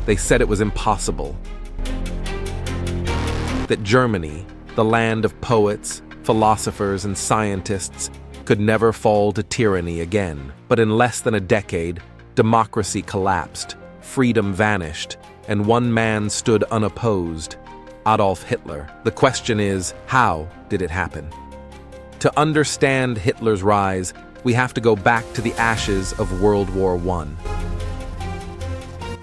They said it was impossible. That Germany, the land of poets, philosophers, and scientists, could never fall to tyranny again. But in less than a decade, democracy collapsed, freedom vanished, and one man stood unopposed: Adolf Hitler. The question is, how did it happen? To understand Hitler's rise, we have to go back to the ashes of World War I.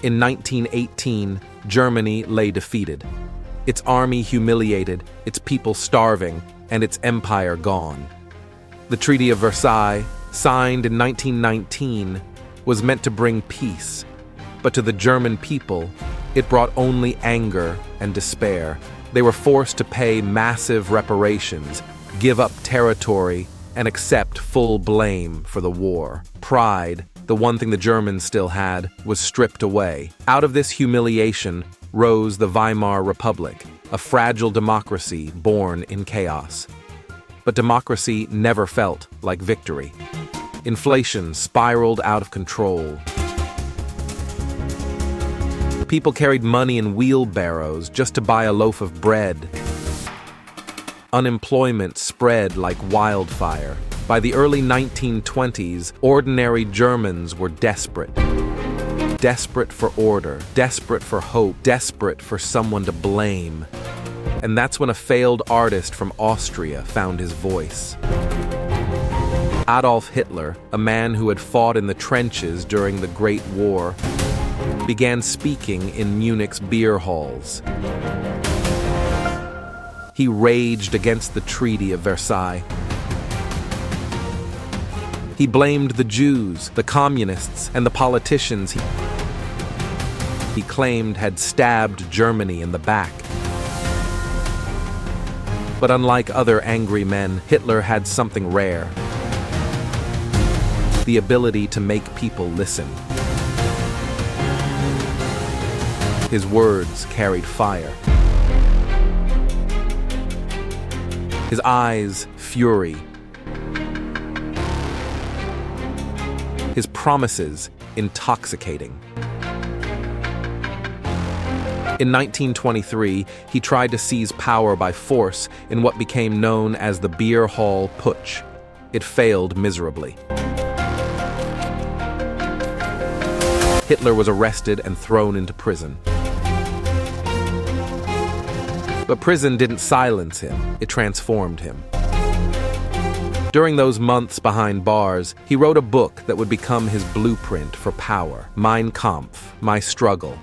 In 1918, Germany lay defeated. Its army humiliated, its people starving, and its empire gone. The Treaty of Versailles, signed in 1919, was meant to bring peace, but to the German people, it brought only anger and despair. They were forced to pay massive reparations, give up territory, and accept full blame for the war. Pride, the one thing the Germans still had, was stripped away. Out of this humiliation rose the Weimar Republic, a fragile democracy born in chaos. But democracy never felt like victory. Inflation spiraled out of control. People carried money in wheelbarrows just to buy a loaf of bread. Unemployment spread like wildfire. By the early 1920s, ordinary Germans were desperate. Desperate for order, desperate for hope, desperate for someone to blame. And that's when a failed artist from Austria found his voice. Adolf Hitler, a man who had fought in the trenches during the Great War, began speaking in Munich's beer halls. He raged against the Treaty of Versailles. He blamed the Jews, the communists, and the politicians he claimed had stabbed Germany in the back. But unlike other angry men, Hitler had something rare: the ability to make people listen. His words carried fire. His eyes, fury. His promises, intoxicating. In 1923, he tried to seize power by force in what became known as the Beer Hall Putsch. It failed miserably. Hitler was arrested and thrown into prison. But prison didn't silence him, it transformed him. During those months behind bars, he wrote a book that would become his blueprint for power: Mein Kampf, My Struggle.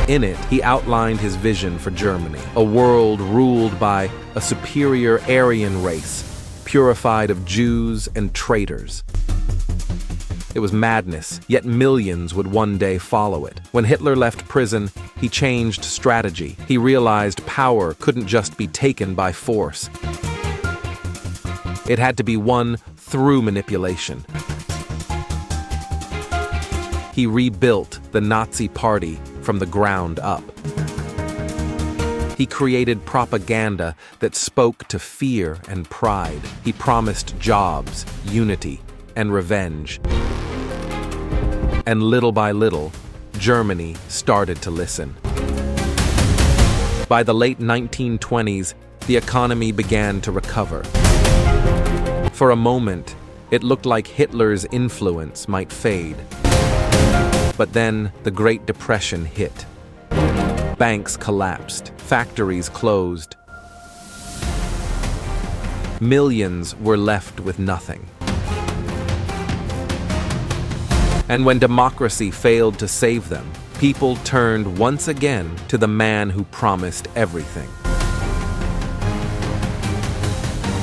In it, he outlined his vision for Germany, a world ruled by a superior Aryan race, purified of Jews and traitors. It was madness, yet millions would one day follow it. When Hitler left prison, he changed strategy. He realized power couldn't just be taken by force. It had to be won through manipulation. He rebuilt the Nazi Party from the ground up. He created propaganda that spoke to fear and pride. He promised jobs, unity, and revenge. And little by little, Germany started to listen. By the late 1920s, the economy began to recover. For a moment, it looked like Hitler's influence might fade. But then the Great Depression hit. Banks collapsed, factories closed. Millions were left with nothing. And when democracy failed to save them, people turned once again to the man who promised everything.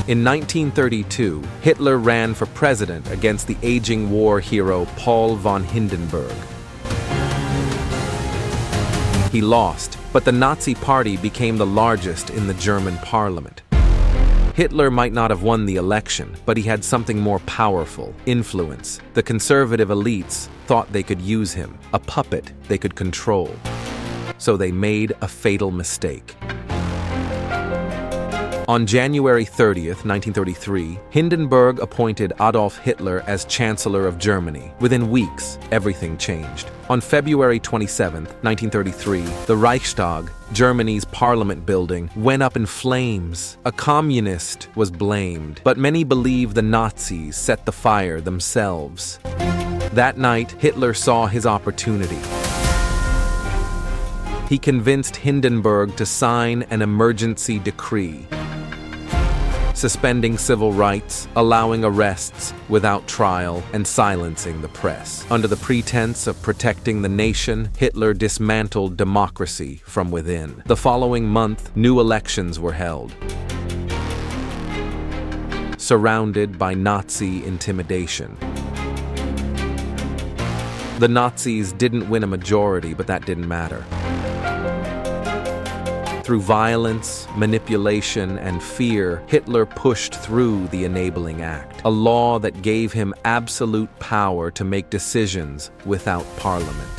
In 1932, Hitler ran for president against the aging war hero Paul von Hindenburg. He lost, but the Nazi Party became the largest in the German parliament. Hitler might not have won the election, but he had something more powerful: influence. The conservative elites thought they could use him, a puppet they could control. So they made a fatal mistake. On January 30th, 1933, Hindenburg appointed Adolf Hitler as Chancellor of Germany. Within weeks, everything changed. On February 27, 1933, the Reichstag, Germany's parliament building, went up in flames. A communist was blamed, but many believe the Nazis set the fire themselves. That night, Hitler saw his opportunity. He convinced Hindenburg to sign an emergency decree, suspending civil rights, allowing arrests without trial, and silencing the press. Under the pretense of protecting the nation, Hitler dismantled democracy from within. The following month, new elections were held, surrounded by Nazi intimidation. The Nazis didn't win a majority, but that didn't matter. Through violence, manipulation, and fear, Hitler pushed through the Enabling Act, a law that gave him absolute power to make decisions without parliament.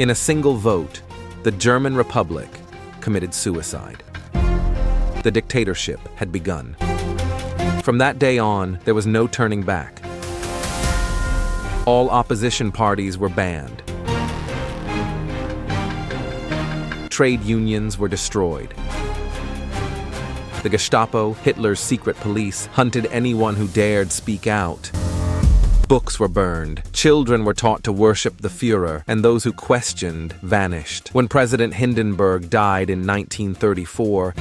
In a single vote, the German Republic committed suicide. The dictatorship had begun. From that day on, there was no turning back. All opposition parties were banned. Trade unions were destroyed. The Gestapo, Hitler's secret police, hunted anyone who dared speak out. Books were burned. Children were taught to worship the Führer, and those who questioned vanished. When President Hindenburg died in 1934,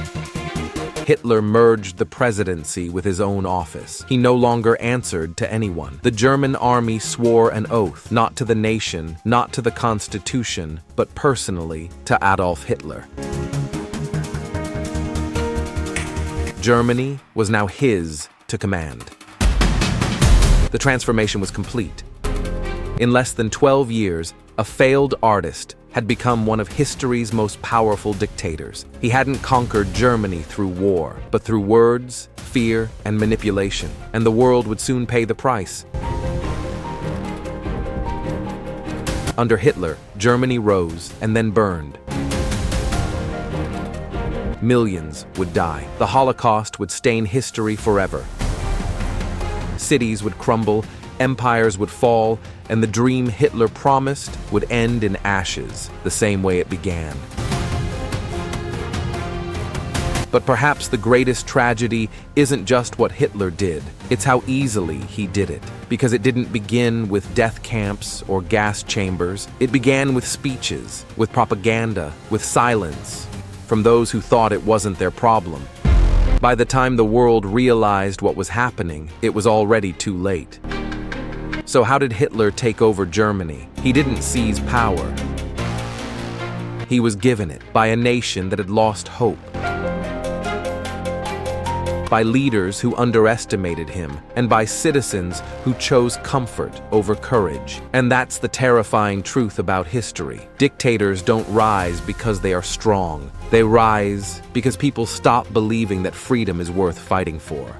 Hitler merged the presidency with his own office. He no longer answered to anyone. The German army swore an oath, not to the nation, not to the Constitution, but personally to Adolf Hitler. Germany was now his to command. The transformation was complete. In less than 12 years, a failed artist had become one of history's most powerful dictators. He hadn't conquered Germany through war, but through words, fear, and manipulation, and the world would soon pay the price. Under Hitler, Germany rose and then burned. Millions would die. The Holocaust would stain history forever. Cities would crumble, empires would fall, and the dream Hitler promised would end in ashes, the same way it began. But perhaps the greatest tragedy isn't just what Hitler did, it's how easily he did it. Because it didn't begin with death camps or gas chambers. It began with speeches, with propaganda, with silence, from those who thought it wasn't their problem. By the time the world realized what was happening, it was already too late. So how did Hitler take over Germany? He didn't seize power. He was given it by a nation that had lost hope, by leaders who underestimated him, and by citizens who chose comfort over courage. And that's the terrifying truth about history. Dictators don't rise because they are strong. They rise because people stop believing that freedom is worth fighting for.